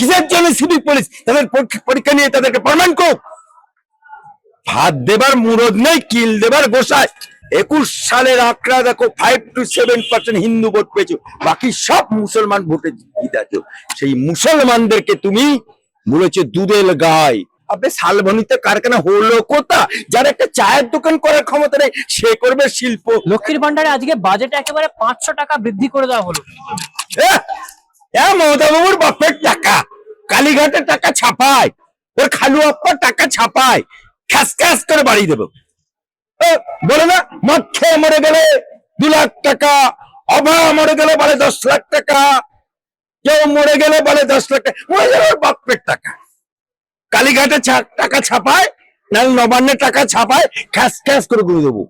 কিসের জন্য civic police? তাদের পরীক্ষা নিয়ে তাদেরকে প্রমাণ করুক। ভাত দেবার মুরদ নেই, কিল দেবার গোসায়। 21 সালের আঁকড়া দেখো, 5 to 7% হিন্দু ভোট পেয়েছো, বাকি সব মুসলমান ভোটে জিতেছো। সেই মুসলমানদেরকে তুমি বলেছো দুধের গায়। আপনি শালবনিতে কারখানা হলো কোথা? যার একটা চায়ের দোকান করার ক্ষমতা নেই, সে করবে শিল্প। লক্ষ্মীর ভান্ডারে আজকে বাজেটে একেবারে 500 টাকা বৃদ্ধি করে দেওয়া হলো। মমতা বাবুর বাপের টাকা, কালীঘাটের টাকা ছাপায়, ওর খালু আপ্পার টাকা ছাপায়, খ্যাস খ্যাস করে বাড়িয়ে দেবো। বলে না, মদ খেয়ে মরে গেলে 2 লাখ টাকা, অভয়া মরে গেলে বলে 10 লাখ টাকা, কেউ মরে গেলে বলে 10 লাখ টাকা। মরে গেলে বাপের টাকা, কালীঘাটে টাকা ছাপায়, নাহলে নবান্নের টাকা ছাপায়, খ্যাস খ্যাস করে ঘুরে দেবো।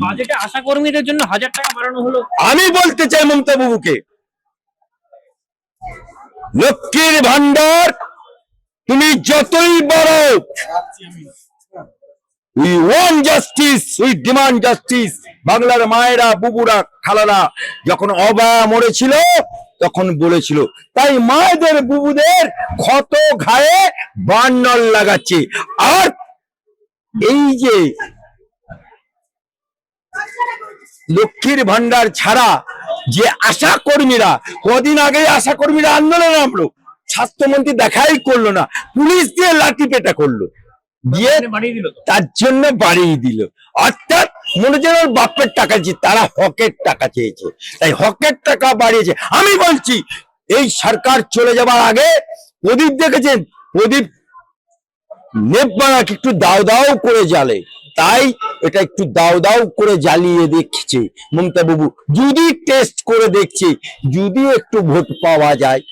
বাজেটে আশা কর্মীদের জন্য 1000 টাকা বাড়ানো হলো। আমি বলতে চাই মমতা বাবুকে, লক্ষ্মীর ভান্ডার তুমি যতই বড়, we want justice, we demand justice. বাংলার মায়েরা, বুবুরা, খালারা যখন অভয়া মরেছিল তখন বলেছিল, তাই মায়েদের বুবুদের ক্ষত ঘায়ে বার্নার লাগাচ্ছে। আর এই যে লক্ষ্মীর ভান্ডার ছাড়া যে আশা কর্মীরা, কদিন আগে আশা কর্মীরা আন্দোলন নামলো, স্বাস্থ্যমন্ত্রী দেখাই করলো না, পুলিশ দিয়ে লাঠি পেটা করলো, দিয়ে তার জন্য বাড়িয়ে দিল। অর্থাৎ মনে যেন বাপের টাকা চেয়ে, তারা হকের টাকা চেয়েছে, তাই হকের টাকা বাড়িয়েছে। আমি বলছি, এই সরকার চলে যাবার আগে প্রদীপ দেখেছেন, প্রদীপ নেপমানাকে একটু দাও দাও করে জ্বালে, তাই এটা একটু দাও দাও করে জ্বালিয়ে দেখছে মমতা বাবু, যদি টেস্ট করে দেখছে, যদি একটু ভোট পাওয়া যায়।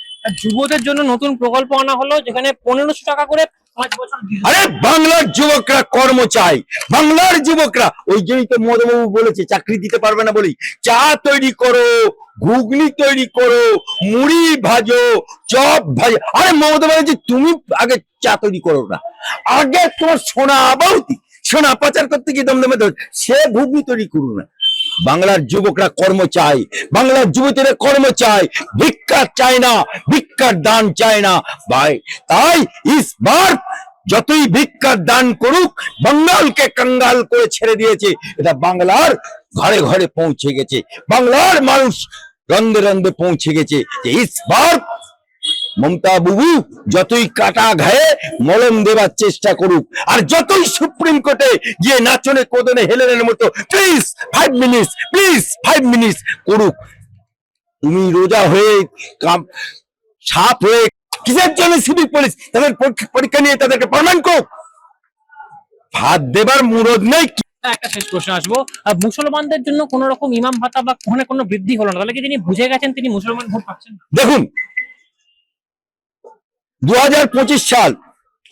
যুবদের জন্য নতুন প্রকল্প আনা হলো, যেখানে 1500 টাকা করে 5 বছর। আরে বাংলার যুবকরা কর্ম চাই, বাংলার যুবকরা, ওই জন্যই তো মমতাবাবু বলেছে চাকরি দিতে পারবে না বলি, চা তৈরি করো, ঘুগনি তৈরি করো, মুড়ি ভাজো, চপ ভাজো। আরে মমতা বলেছে তুমি আগে চা তৈরি করো না, আগে তোমার সোনা বৌদি সোনা পাচার করতে গিয়ে দমদমে সে ঘুগনি তৈরি করো না। বাংলার যুবকরা কর্ম চাই, বাংলার যুবতীরা কর্ম চাই, ভিক্ষা চায় না, ভিক্ষার দান চায় না ভাই। তাই ইসবার যতই ভিক্ষার দান করুক, বাঙালকে কাঙ্গাল করে ছেড়ে দিয়েছে, এটা বাংলার ঘরে ঘরে পৌঁছে গেছে, বাংলার মানুষ রন্ধে রন্ধে পৌঁছে গেছে যে ইসবার মমতা বাবু যতই কাটা ঘায়ে মলম দেবার চেষ্টা করুক, আর যতই সুপ্রিম কোর্টে গিয়ে নাচনে কোদনে হেলেনের মতো প্লিজ 5 মিনিটস, প্লিজ 5 মিনিটস করুক, তুমি রোজা হয়ে সাপ হয়ে কিসের জন্য সিভিক পুলিশ? তাদের পরীক্ষা নিয়ে তাদেরকে প্রমাণ করুক। ভাত দেবার মুরদ নেই। একটা শেষ প্রশ্ন আসবো, মুসলমানদের জন্য কোন রকম ইমাম ভাতা বা কোনো বৃদ্ধি হলো না, তাহলে কি তিনি বুঝে গেছেন তিনি মুসলমান ভোট পাচ্ছেন? দেখুন, 2025 সাল,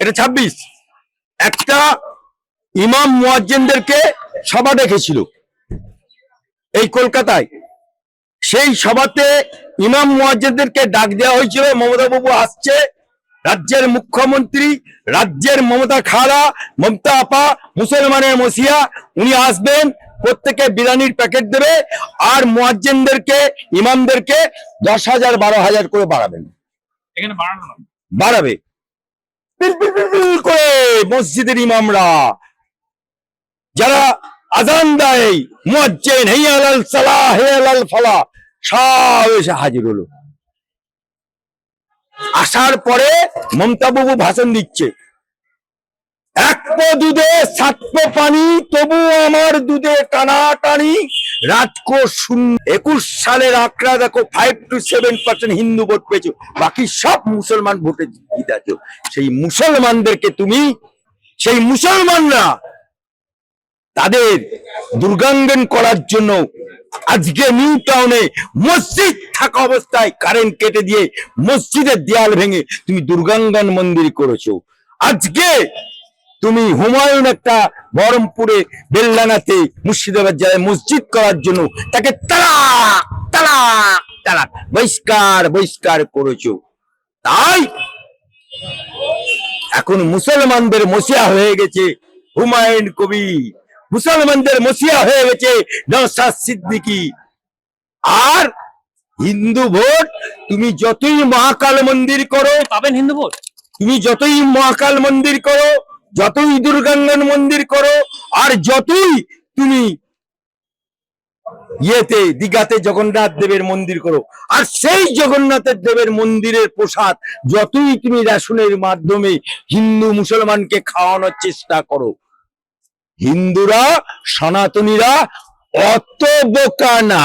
এটা 26, একটা ইমাম মুয়াজ্জিনদেরকে সভা ডেকেছিল এই কলকাতায়। সেই সভাতে ইমাম মুয়াজ্জিনদেরকে ডাক দেওয়া হয়েছিল, মমতা বাবু আসছে, রাজ্যের মুখ্যমন্ত্রী, রাজ্যের মমতা খালা, মমতা আপা, মুসলমানের মসিয়া, উনি আসবেন, প্রত্যেকে বিরিয়ানির প্যাকেট দেবে, আর মুয়াজ্জিনদেরকে, ইমামদেরকে 10,000 12,000 করে বাড়াবেন। এখানে বাড়ানো না, বাড়াবে করে মসজিদের ইমামরা, যারা আজান দেয়, মুয়াজ্জিন হাইয়া আলাল সালাহ হাইয়া আলাল ফালাহ, সব এসে হাজির হলো। আসার পরে মমতা বাবু ভাষণ দিচ্ছে, 1 পো দুধে 7 পো পানি, তবু আমার দুধে টানাটানি, রাজকো শূন্য। 21 সালের আঁকড়া দেখো, 5 to 7% হিন্দু ভোট পেয়েছো, বাকি সব মুসলমান ভোটে জিতেছো। সেই মুসলমানদেরকে তুমি, সেই মুসলমানরা তাদের দুর্গাঙ্গন করার জন্য আজকে নিউ টাউনে মসজিদ থাকা অবস্থায় কারেন্ট কেটে দিয়ে মসজিদের দেয়াল ভেঙে তুমি দুর্গাঙ্গন মন্দির করেছো। আজকে তুমি হুমায়ুন একটা বহরমপুরে বেল্লানাতে মুর্শিদাবাদ জেলায় মসজিদ করার জন্য তাকে তালাক তালাক তালাক বহিষ্কার বহিষ্কার করেছো। তাই এখন মুসলমানদের মসিয়া হয়ে গেছে হুমায়ুন কবির, মুসলমানদের মসিয়া হয়ে গেছে নওশাদ সিদ্দিকী, আর হিন্দু ভোট তুমি যতই মহাকাল মন্দির করো, পাবেন হিন্দু ভোট। তুমি যতই মহাকাল মন্দির করো, যতই দুর্গাঙ্গন মন্দির করো, আর যতই তুমি ইয়েতে দীঘাতে জগন্নাথ দেবের মন্দির করো, আর সেই জগন্নাথের দেবের মন্দিরের প্রসাদ যতই তুমি রেশনের মাধ্যমে হিন্দু মুসলমানকে খাওয়ানোর চেষ্টা করো, হিন্দুরা সনাতনীরা অত বোকা না,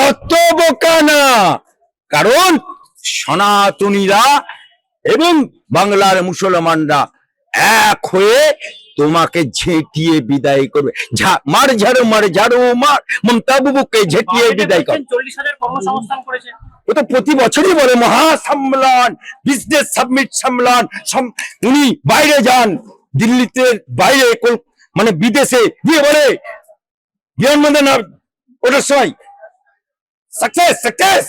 অত বোকা না। কারণ সনাতনীরা এবং বাংলার মুসলমানরা এক হয়ে তোমাকে ঝেঁটিয়ে বিদায় করবে। মার ঝাড়ু মার ঝাড়ু মার, মমতা বাবুকে ঝেঁটিয়ে বিদায় কর। 40,000 কর্মসংস্থান করেছে। ও তো প্রতি বছরই বলে মহাসম্মেলন, বিজনেস সাবমিট সম্মেলন। উনি বাইরে যান, দিল্লিতে বাইরে মানে বিদেশে গিয়ে বলে বিমানবন্দর না ওটার সময় সাকসেস সাকসেস,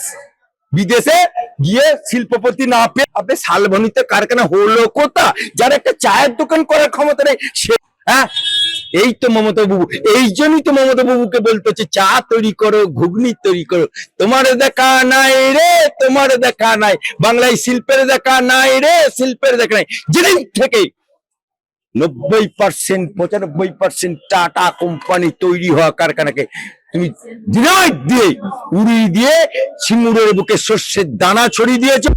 বিদেশে গিয়ে শিল্পপতি না পেয়ে আপনি শালবনিতে কারখানা হলো কোথা, যার একটা চায়ের দোকান করার ক্ষমতা নেই সে। হ্যাঁ, এই তো মমতা বাবু, এই জন্যই তো মমতা বাবুকে বলতে হচ্ছে চা তৈরি করো, ঘুগনি তৈরি করো। তোমার দেখা নাই রে, তোমার দেখা নাই, বাংলায় শিল্পের দেখা নাই রে, শিল্পের দেখা নাই। যেদিন থেকে 90% 95% টাটা কোম্পানি তৈরি হওয়া কারখানাকে তুমি দিনাই দিয়ে উড়িয়ে দিয়ে সিঙ্গুরের বুকে শস্যের দানা ছড়িয়ে দিয়েছো।